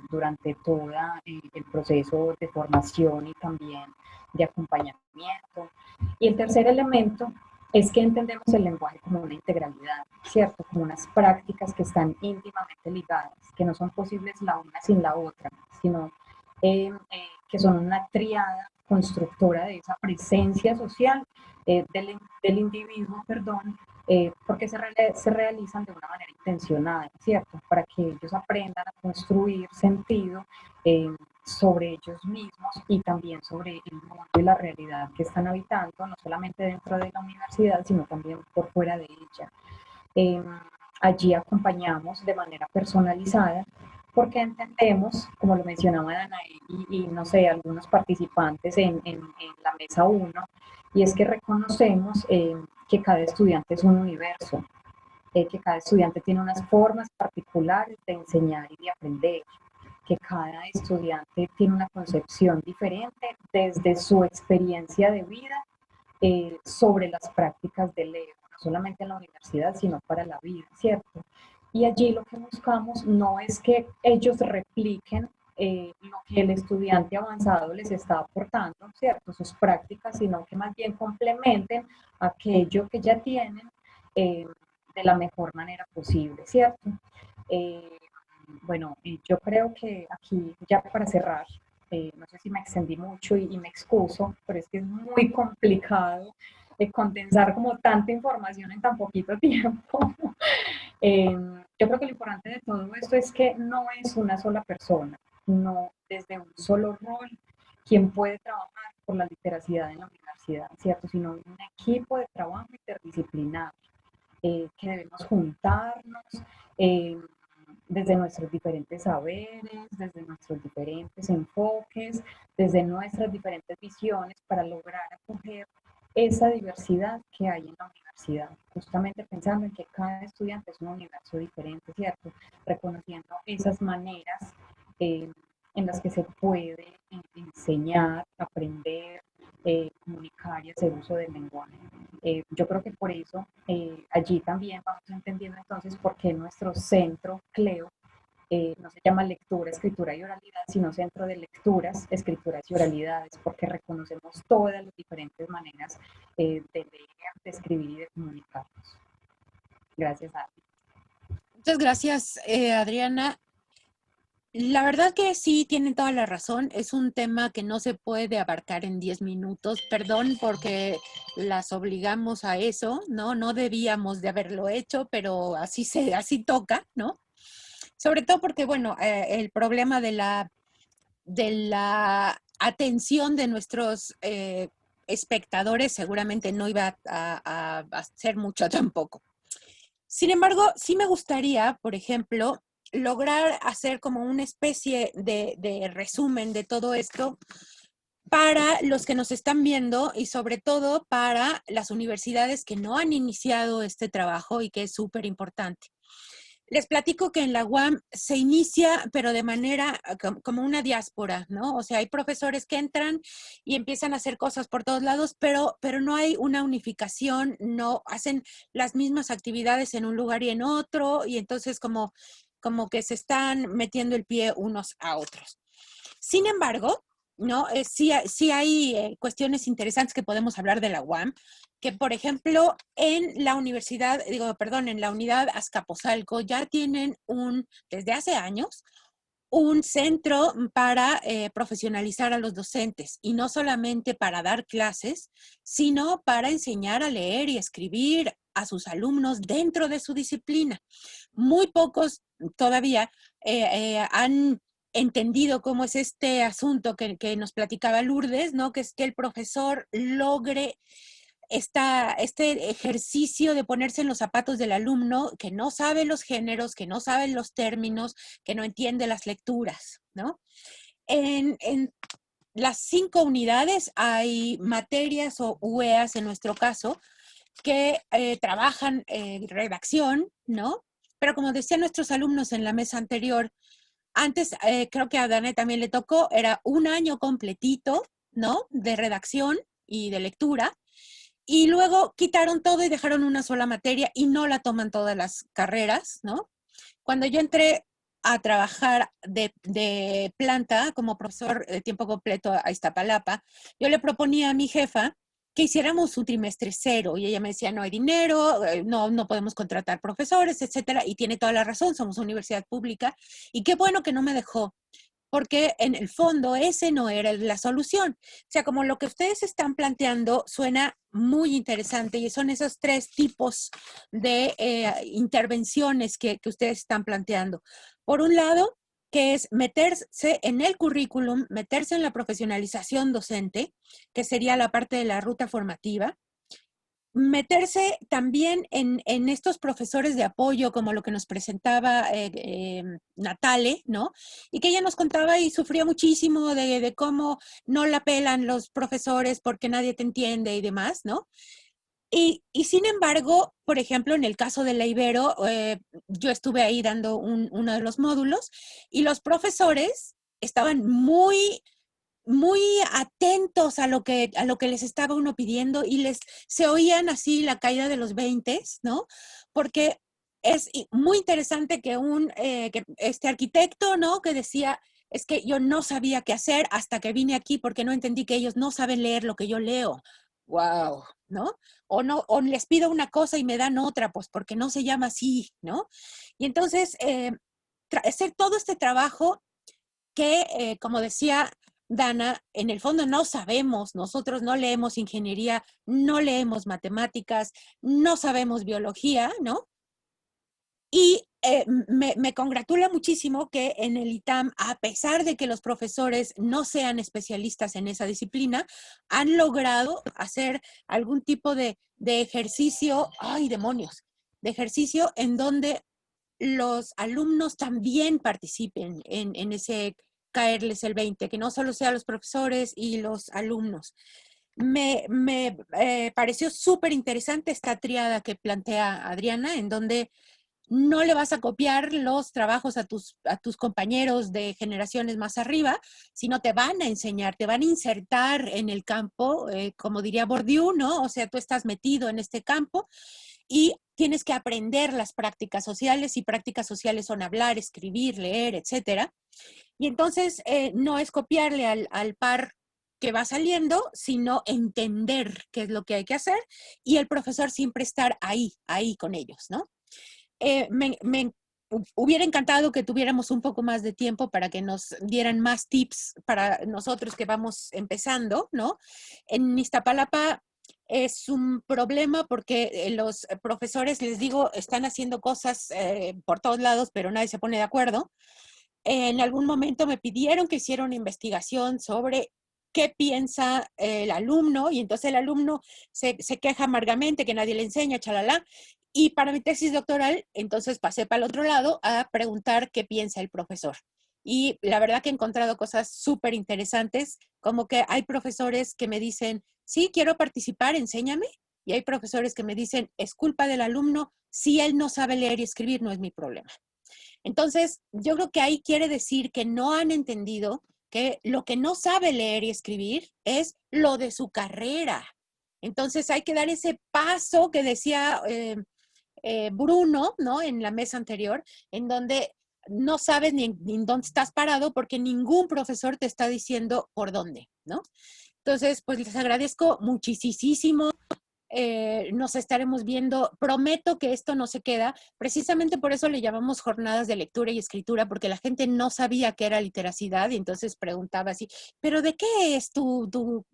durante todo el proceso de formación y también de acompañamiento. Y el tercer elemento es que entendemos el lenguaje como una integralidad, ¿cierto? Como unas prácticas que están íntimamente ligadas, que no son posibles la una sin la otra, sino que son una triada constructora de esa presencia social del individuo, perdón, porque se realizan de una manera intencionada, ¿cierto? Para que ellos aprendan a construir sentido sobre ellos mismos y también sobre el mundo y la realidad que están habitando, no solamente dentro de la universidad, sino también por fuera de ella. Eh, Allí acompañamos de manera personalizada porque entendemos, como lo mencionaba Danae y no sé, algunos participantes en la mesa uno, y es que reconocemos que cada estudiante es un universo, que cada estudiante tiene unas formas particulares de enseñar y de aprender, que cada estudiante tiene una concepción diferente desde su experiencia de vida sobre las prácticas del ego, no solamente en la universidad, sino para la vida, ¿cierto? Y allí lo que buscamos no es que ellos repliquen lo que el estudiante avanzado les está aportando, ¿cierto? Sus prácticas, sino que más bien complementen aquello que ya tienen de la mejor manera posible, ¿cierto? Eh, bueno, yo creo que aquí, ya para cerrar, no sé si me extendí mucho y me excuso, pero es que es muy complicado condensar como tanta información en tan poquito tiempo. Yo creo que lo importante de todo esto es que no es una sola persona, no desde un solo rol quien puede trabajar por la literacidad en la universidad, ¿cierto? Sino un equipo de trabajo interdisciplinar que debemos juntarnos eh, desde nuestros diferentes saberes, desde nuestros diferentes enfoques, desde nuestras diferentes visiones para lograr acoger esa diversidad que hay en la universidad, justamente pensando en que cada estudiante es un universo diferente, ¿cierto? Reconociendo esas maneras eh, en las que se puede enseñar, aprender, comunicar y hacer uso del lenguaje. Yo creo que por eso allí también vamos entendiendo entonces por qué nuestro centro, CLEO, no se llama lectura, escritura y oralidad, sino centro de lecturas, escrituras y oralidades, porque reconocemos todas las diferentes maneras de leer, de escribir y de comunicarnos. Gracias, Adri. Muchas gracias, Adriana. La verdad que sí, tienen toda la razón. Es un tema que no se puede abarcar en 10 minutos. Perdón porque las obligamos a eso, ¿no? No debíamos de haberlo hecho, pero así toca, ¿no? Sobre todo porque, bueno, el problema de la atención de nuestros espectadores seguramente no iba a ser mucho tampoco. Sin embargo, sí me gustaría, por ejemplo, lograr hacer como una especie de resumen de todo esto para los que nos están viendo y sobre todo para las universidades que no han iniciado este trabajo y que es súper importante. Les platico que en la UAM se inicia, pero de manera como una diáspora, ¿no? O sea, hay profesores que entran y empiezan a hacer cosas por todos lados, pero no hay una unificación, no hacen las mismas actividades en un lugar y en otro, y entonces como que se están metiendo el pie unos a otros. Sin embargo, ¿no? Sí hay cuestiones interesantes que podemos hablar de la UAM, que por ejemplo en la universidad, en la unidad Azcapotzalco ya tienen desde hace años, un centro para profesionalizar a los docentes y no solamente para dar clases, sino para enseñar a leer y escribir a sus alumnos dentro de su disciplina. Muy pocos todavía han entendido cómo es este asunto que nos platicaba Lourdes, ¿no? Que es que el profesor logre este ejercicio de ponerse en los zapatos del alumno que no sabe los géneros, que no sabe los términos, que no entiende las lecturas, ¿no? En las 5 unidades hay materias o UEAs en nuestro caso que trabajan redacción, ¿no? Pero como decían nuestros alumnos en la mesa anterior, antes creo que a Danae también le tocó, era un año completito, ¿no? De redacción y de lectura, y luego quitaron todo y dejaron una sola materia y no la toman todas las carreras, ¿no? Cuando yo entré a trabajar de planta como profesor de tiempo completo a Iztapalapa, yo le proponía a mi jefa que hiciéramos un trimestre cero. Y ella me decía, no hay dinero, no podemos contratar profesores, etcétera. Y tiene toda la razón, somos una universidad pública. Y qué bueno que no me dejó, porque en el fondo ese no era la solución. O sea, como lo que ustedes están planteando suena muy interesante y son esos 3 tipos de intervenciones que ustedes están planteando. Por un lado, que es meterse en el currículum, meterse en la profesionalización docente, que sería la parte de la ruta formativa. Meterse también en estos profesores de apoyo, como lo que nos presentaba Natale, ¿no? Y que ella nos contaba y sufría muchísimo de cómo no la pelan los profesores porque nadie te entiende y demás, ¿no? Y sin embargo, por ejemplo, en el caso de la Ibero, yo estuve ahí dando uno de los módulos y los profesores estaban muy atentos a lo que les estaba uno pidiendo y se oían así la caída de los 20, ¿no? Porque es muy interesante que este arquitecto, ¿no? Que decía, es que yo no sabía qué hacer hasta que vine aquí porque no entendí que ellos no saben leer lo que yo leo. Wow, ¿no? O les pido una cosa y me dan otra, pues porque no se llama así, ¿no? Y entonces, hacer todo este trabajo que, como decía Dana, en el fondo no sabemos, nosotros no leemos ingeniería, no leemos matemáticas, no sabemos biología, ¿no? Y me congratula muchísimo que en el ITAM, a pesar de que los profesores no sean especialistas en esa disciplina, han logrado hacer algún tipo de ejercicio, ¡ay, demonios! De ejercicio en donde los alumnos también participen en ese caerles el 20, que no solo sean los profesores y los alumnos. Me pareció súper interesante esta triada que plantea Adriana, en donde no le vas a copiar los trabajos a tus compañeros de generaciones más arriba, sino te van a enseñar, te van a insertar en el campo, como diría Bourdieu, ¿no? O sea, tú estás metido en este campo y tienes que aprender las prácticas sociales, y prácticas sociales son hablar, escribir, leer, etcétera. Y entonces no es copiarle al par que va saliendo, sino entender qué es lo que hay que hacer y el profesor siempre estar ahí con ellos, ¿no? Me hubiera encantado que tuviéramos un poco más de tiempo para que nos dieran más tips para nosotros que vamos empezando, ¿no? En Iztapalapa es un problema porque los profesores, les digo, están haciendo cosas por todos lados, pero nadie se pone de acuerdo. En algún momento me pidieron que hiciera una investigación sobre qué piensa el alumno, y entonces el alumno se queja amargamente que nadie le enseña, chalala. Y para mi tesis doctoral, entonces pasé para el otro lado a preguntar qué piensa el profesor. Y la verdad que he encontrado cosas súper interesantes, como que hay profesores que me dicen, sí, quiero participar, enséñame. Y hay profesores que me dicen, es culpa del alumno, si él no sabe leer y escribir, no es mi problema. Entonces, yo creo que ahí quiere decir que no han entendido que lo que no sabe leer y escribir es lo de su carrera. Entonces, hay que dar ese paso que decía Bruno, ¿no? En la mesa anterior, en donde no sabes ni en dónde estás parado porque ningún profesor te está diciendo por dónde, ¿no? Entonces, pues les agradezco muchísimo. Nos estaremos viendo. Prometo que esto no se queda. Precisamente por eso le llamamos jornadas de lectura y escritura, porque la gente no sabía qué era literacidad y entonces preguntaba así, ¿pero de qué es tu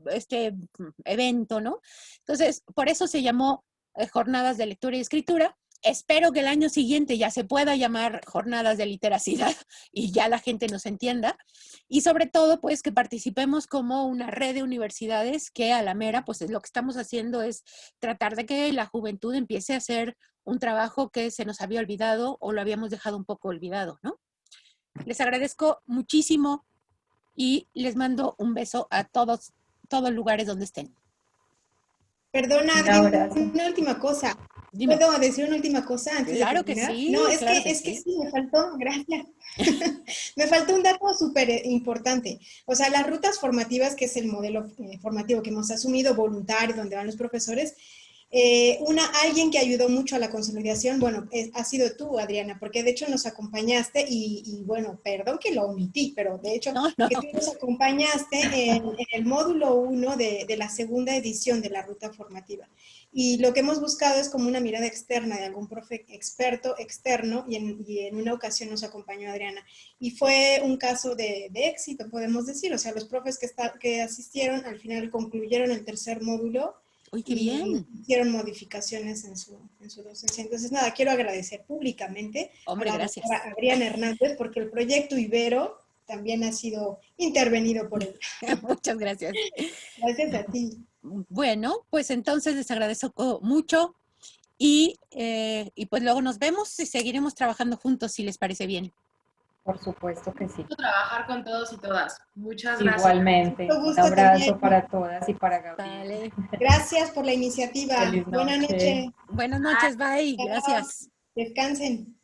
evento, no? Entonces, por eso se llamó jornadas de lectura y escritura. Espero que el año siguiente ya se pueda llamar jornadas de literacidad y ya la gente nos entienda. Y sobre todo, pues, que participemos como una red de universidades que a la mera, pues, lo que estamos haciendo es tratar de que la juventud empiece a hacer un trabajo que se nos había olvidado o lo habíamos dejado un poco olvidado, ¿no? Les agradezco muchísimo y les mando un beso a todos los lugares donde estén. Perdona, Laura, una última cosa. Dime. ¿Puedo decir una última cosa antes Claro de que terminar? sí, No, es claro que sí. sí, me faltó, gracias. Me faltó un dato súper importante. O sea, las rutas formativas, que es el modelo formativo que hemos asumido, voluntario, donde van los profesores, Alguien que ayudó mucho a la consolidación, bueno, ha sido tú, Adriana, porque de hecho nos acompañaste y bueno, perdón que lo omití, pero de hecho No, no. que tú nos acompañaste en el módulo 1 de la segunda edición de la ruta formativa. Y lo que hemos buscado es como una mirada externa de algún profe experto externo y en una ocasión nos acompañó Adriana. Y fue un caso de éxito, podemos decir. O sea, los profes que asistieron al final concluyeron el tercer módulo Uy, qué y bien. hicieron modificaciones en su docencia. Entonces, nada, quiero agradecer públicamente a Hombre, la gracias. doctora Adriana Hernández porque el proyecto Ibero también ha sido intervenido por él. Muchas gracias. Gracias a ti. Bueno, pues entonces les agradezco mucho y pues luego nos vemos y seguiremos trabajando juntos si les parece bien. Por supuesto que sí. Trabajar con todos y todas. Muchas gracias. Igualmente, Mucho un gusto abrazo también. para todas y para Gabriel. Vale. Gracias por la iniciativa. Feliz Buenas noche. noches. Buenas noches, bye. Gracias. Descansen.